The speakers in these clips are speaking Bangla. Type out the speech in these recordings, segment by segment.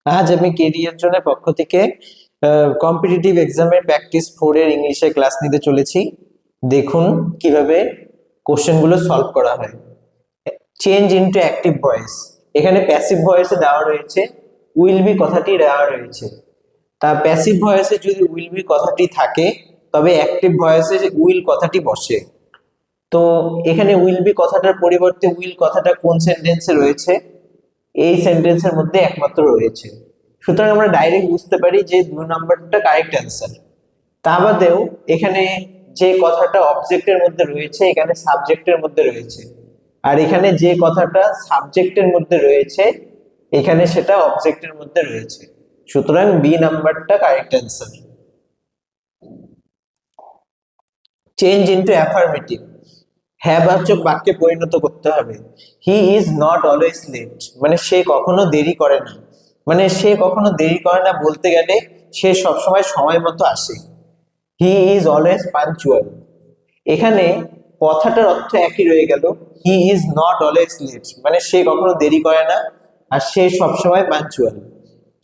আজ আমি কেরিয়ার জোনের পক্ষ থেকে কম্পিটিটিভ এক্সামের প্র্যাকটিস 4 এর ইংলিশে ক্লাস নিতে চলেছি। দেখুন কিভাবে কোশ্চেনগুলো সলভ করা হয়। চেঞ্জ ইনটু অ্যাক্টিভ ভয়েস, এখানে প্যাসিভ ভয়েসে দেওয়া রয়েছে উইল বি কথাটি দেওয়া রয়েছে। তা প্যাসিভ ভয়েসে যদি উইল বি কথাটি থাকে তবে অ্যাক্টিভ ভয়েসে উইল কথাটি বসে। তো এখানে উইল বি কথাটার পরিবর্তে উইল কথাটা কোন সেন্টেন্সে রয়েছে? এই সেন্টেন্সের মধ্যে একমাত্র রয়েছে। সুতরাং আমরা ডাইরেক্ট বুঝতে পারি যে 2 নাম্বারটা কারেক্ট অ্যান্সার। তা বাদেও এখানে যে কথাটা অবজেক্টের মধ্যে রয়েছে এখানে সাবজেক্টের মধ্যে রয়েছে, আর এখানে যে কথাটা সাবজেক্টের মধ্যে রয়েছে এখানে সেটা অবজেক্টের মধ্যে রয়েছে। সুতরাং বি নাম্বারটা correct answer. Change into affirmative, হ্যাঁ বাচক বাক্যে পরিণত করতে হবে। He is not always late, মানে সে কখনো দেরি করে না। মানে সে কখনো দেরি করে না বলতে গেলে সে সবসময় সময় মতো আসে। হি ইজ অলওয়েজ পাঞ্চুয়াল, এখানে কথাটার অর্থ একই রয়ে গেল। He is not always late, মানে সে কখনো দেরি করে না আর সে সবসময় পাঞ্চুয়াল।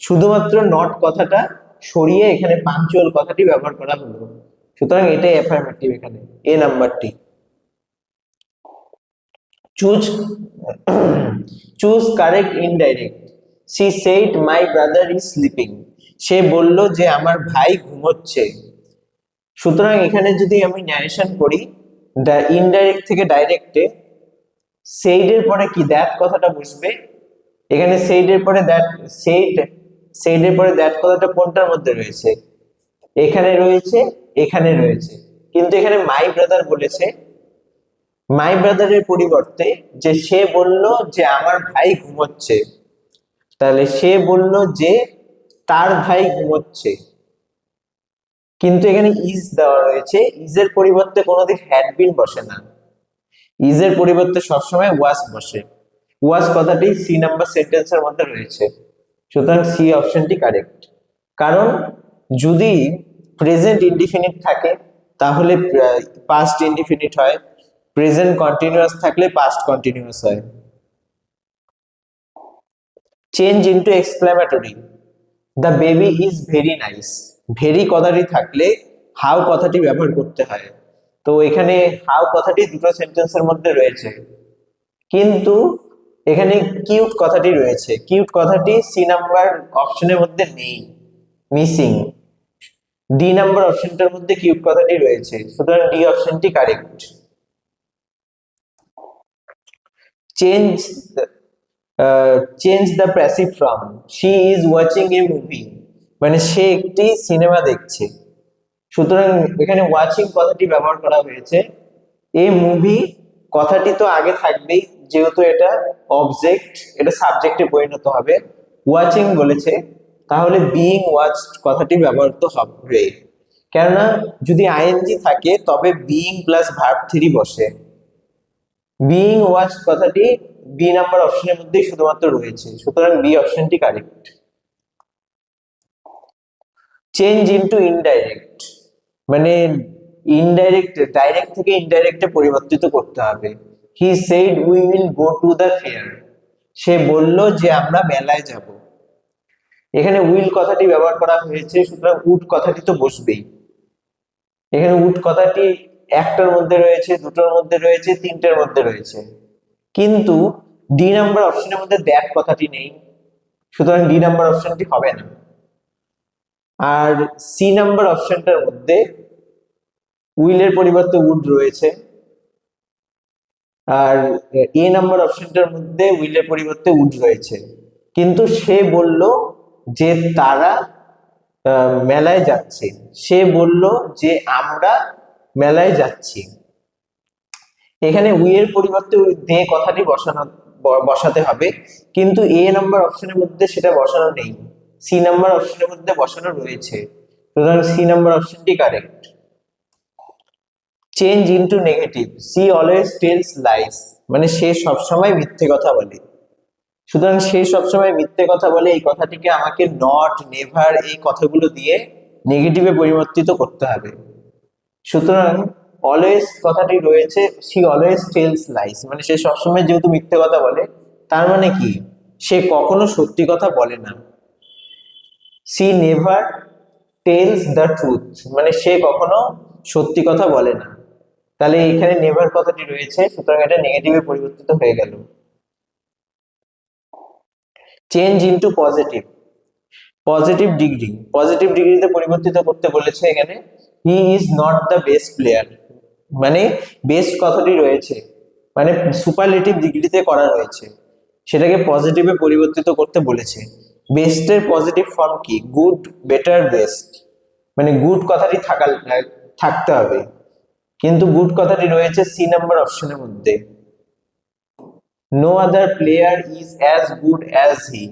শুধুমাত্র নট কথাটা সরিয়ে এখানে পাঞ্চুয়াল কথাটি ব্যবহার করা হলো। সুতরাং এটাই অ্যাফার্মেটিভ এখানে, এ নাম্বারটি। Choose choose correct indirect. She said my brother is sleeping, সে বলল যে আমার ভাই ঘুমোচ্ছে। সুতরাং এখানে যদি আমি ন্যারেশন করি ইনডাইরেক্ট থেকে ডাইরেক্টে, সেইড এর পরে কি দ্যাট কথাটা বসবে। এখানে সেইড এর পরে দ্যাট, সেইড এর পরে দ্যাট কথাটা কোনটার মধ্যে রয়েছে? এখানে রয়েছে, এখানে রয়েছে। কিন্তু এখানে মাই ব্রাদার বলেছে, মাই ব্রাদারের পরিবর্তে যে সে বলল যে আমার ভাই ঘুমোচ্ছে, তাহলে সে বলল যে তার ভাই ঘুমোচ্ছে। কিন্তু এখানে ইজ দেওয়া রয়েছে, ইজের পরিবর্তে কোনোদিন হ্যাড বিন বসে না, ইজের পরিবর্তে সবসময় ওয়াজ বসে। ওয়াজ কথাটি সি নাম্বার সেন্টেন্সের মধ্যে রয়েছে। সুতরাং সি অপশনটি কারেক্ট। কারণ যদি প্রেজেন্ট ইনডিফিনিট থাকে তাহলে পাস্ট ইনডিফিনিট হয়, প্রেজেন্ট কন্টিনিউয়াস থাকলে পাস্ট কন্টিনিউয়াস হয়। Change into exclamatory, the baby is very nice, very কথাটি থাকলে হাউ কথাটি ব্যবহার করতে হয়। তো এখানে হাউ কথাটি দুটো সেন্টেন্সের মধ্যে রয়েছে, কিন্তু এখানে কিউট কথাটি রয়েছে, কিউট কথাটি সি নাম্বার অপশনের মধ্যে নেই, মিসিং। ডি নাম্বার অপশনটার মধ্যে কিউট কথাটি রয়েছে, সুতরাং ডি অপশনটি correct. Change change the passive from she is watching a movie, মানে সে একটি সিনেমা দেখছে। সুতরাং এখানে ওয়াচিং কথাটি ব্যবহার করা হয়েছে। এ মুভি কথাটি তো আগে থাকবেই, যেহেতু এটা অবজেক্ট, এটা সাবজেক্টে পরিণত হবে। ওয়াচিং বলেছে, তাহলে বিইং ওয়াচড কথাটি ব্যবহৃত হবে। কেননা যদি আইএনজি থাকে তবে বিইং প্লাস ভার্ব 3 বসে। বিইং ওয়াচড কথাটি বি নাম্বার অপশনের মধ্যেই শুধুমাত্র রয়েছে, সুতরাং বি অপশনটি কারেক্ট। চেঞ্জ ইনটু ইনডাইরেক্ট, মানে ইনডাইরেক্ট, ডাইরেক্ট থেকে ইনডাইরেক্টে পরিবর্তিত করতে হবে। He said we will go to the fair, সে বলল যে আমরা মেলায় যাব। এখানে উইল কথাটি ব্যবহার করা হয়েছে, সুতরাং উড কথাটি তো বসবেই। এখানে উড কথাটি একটার মধ্যে রয়েছে, দুটোর মধ্যে রয়েছে, তিনটের মধ্যে রয়েছে, কিন্তু ডি নাম্বার অপশনের মধ্যে দ্যাট কথাটি নেই, সুতরাং ডি নাম্বার অপশনটি হবে না। আর সি নাম্বার অপশনটার মধ্যে উইলের পরিবর্তে উড রয়েছে, আর এ নাম্বার অপশনটার মধ্যে উইলের পরিবর্তে উড রয়েছে। কিন্তু সে বলল যে তারা মেলায় যাচ্ছে, সে বলল যে আমরা মেলায় যাচ্ছি। এখানে উই এর পরিবর্তে দে কথাটি বসাতে হবে, কিন্তু এ নাম্বার অপশনের মধ্যে সেটা বসানো নেই, সি নাম্বার অপশনের মধ্যে বসানো রয়েছে। সুতরাং সি নাম্বার অপশনটি correct. Change into negative, she always tells lies, মানে সে সবসময় মিথ্যে কথা বলে। সুতরাং সে সবসময় মিথ্যে কথা বলে, এই কথাটিকে আমাকে নট, নেভার এই কথাগুলো দিয়ে নেগেটিভে পরিবর্তিত করতে হবে। সুতরাং অলওয়েজ কথাটি রয়েছে, সি অলওয়েজ টেলস লাইস, মানে সে সবসময় যেহেতু মিথ্যে কথা বলে, তার মানে কি সে কখনো সত্যি কথা বলে না। She never tells the truth, মানে সে কখনো সত্যি কথা বলে না। তাহলে এখানে নেভার কথাটি রয়েছে, সুতরাং এটা নেগেটিভে পরিবর্তিত হয়ে গেল। চেঞ্জ ইনটু পজিটিভ, পজিটিভ ডিগ্রিতে পরিবর্তিত করতে বলেছে এখানে। হি is not the best player, মানে বেস্ট কথাটি রয়েছে, মানে সুপারলেটিভ ডিগ্রিতে করা রয়েছে, সেটাকে পজিটিভে পরিবর্তিত করতে বলেছে। বেস্টের পজিটিভ ফর্ম কি? গুড, বেটার, বেস্ট, মানে গুড কথাটি থাকতে হবে, কিন্তু গুড কথাটি রয়েছে সি নাম্বার অপশনের মধ্যে। No other player is as good as he,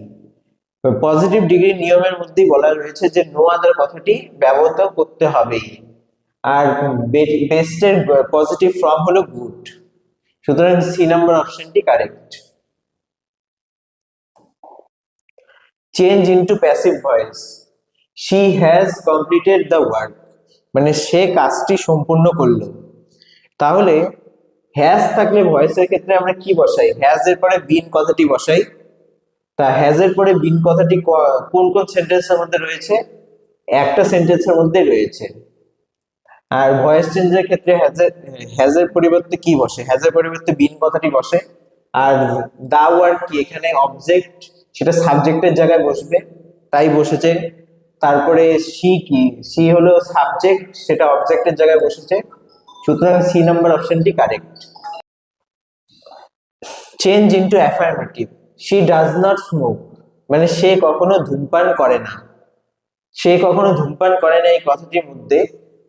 positive degree নিয়মের মধ্যেই বলা রয়েছে যে নো আদার কথাটি ব্যবহৃত করতে হবেই, আর বেস্টের পজিটিভ ফর্ম হলো গুড, সুতরাং সি নাম্বার অপশনটি correct. Change into passive voice, she has completed the work, মানে সে কাজটি সম্পূর্ণ করলো। তাহলে হ্যাজ থাকলে ভয়েসের ক্ষেত্রে আমরা কি বসাই? হ্যাজ এর পরে বিন কথাটি বসাই। তা হ্যাজ এর পরে বিন কথাটি কোন কোন সেন্টেন্সের মধ্যে রয়েছে? একটা সেন্টেন্সের মধ্যে রয়েছে। আর ভয়েস চেঞ্জের ক্ষেত্রে হ্যাজ এর পরিবর্তে কি বসে? হ্যাজ এর পরিবর্তে বিন কথাটি বসে। আর দা ওয়ার্ড কি? এখানে অবজেক্ট, সেটা সাবজেক্টের জায়গায় বসবে, তাই বসেছে। তারপরে সি কি? সি হলো সাবজেক্ট, সেটা অবজেক্টের জায়গায় বসেছে, সুতরাং সি নাম্বার অপশনটি correct. Change into affirmative, she does not smoke, মানে সে কখনো ধূমপান করে না। সে কখনো ধূমপান করে না এই কথাটির মধ্যে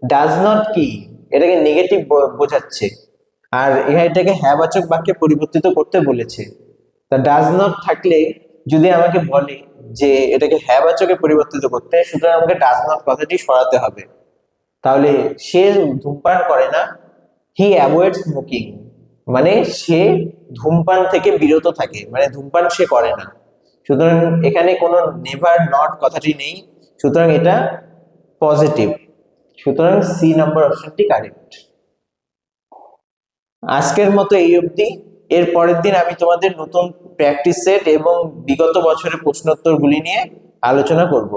ডাজ নট কি? এটাকে নেগেটিভ বোঝাচ্ছে, আর এটাকে হ্যাবাচক বাক্যে পরিবর্তিত করতে বলেছে। তা ডাজ নট থাকলে যদি আমাকে বলে যে এটাকে হ্যাবাচকে পরিবর্তিত করতে, সুতরাং আমাকে ডাজ নট কথাটি সরাতে হবে। তাহলে সে ধূমপান করে না, হি অ্যাভয়েড স্মোকিং, মানে সে ধূমপান থেকে বিরত থাকে, মানে ধূমপান সে করে না। সুতরাং এখানে কোনো নেভার নট কথাটি নেই, সুতরাং এটা পজিটিভ, সুতরাং সি নাম্বার অপশনটি কারেক্ট। আজকের মতো এই অবধি। এর পরের দিন আমি তোমাদের নতুন প্র্যাকটিস সেট এবং বিগত বছরের প্রশ্নোত্তরগুলি নিয়ে আলোচনা করব।